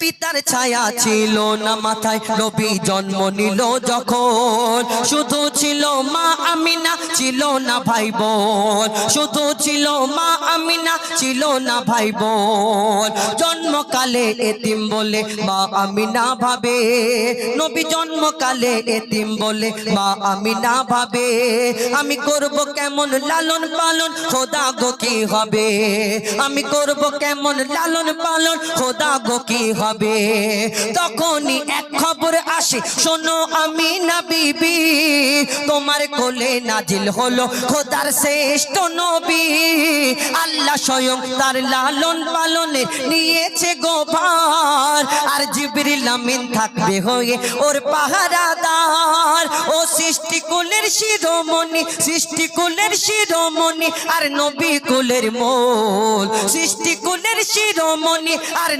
পিতার ছায়া ছিল না মাথায়, নবী জন্ম নিল যখন। শুধু ছিল মা আমিনা, ছিল না ভাই বোন। শুধু ছিল মা আমিনা, ছিল না ভাই বোন। জন্মকালে এতিম বলে মা আমিনা ভাবে, নবী জন্মকালে এতিম বলে মা আমিনা ভাবে, আমি করব কেমন লালন পালন, খোদা গো কি হবে। আমি করব কেমন লালন পালন, খোদা গো কি হবে। তখনই এক খবর আসে, শোনো আমিনা বিবি, তোমার কোলে নাজিল হলো খোদার শ্রেষ্ঠ নবী। আল্লাহ স্বয়ং তার লালন পালনে নিয়েছে গোভার, আর জিবরিল আমিন থাকবে হয়ে ওর পাহারাদার। ও সৃষ্টি কুলের শিরোমণি, সৃষ্টি কুলের শিরোমণি আর নবী কুলের মূল, সৃষ্টি কুলের শিরোমণি আর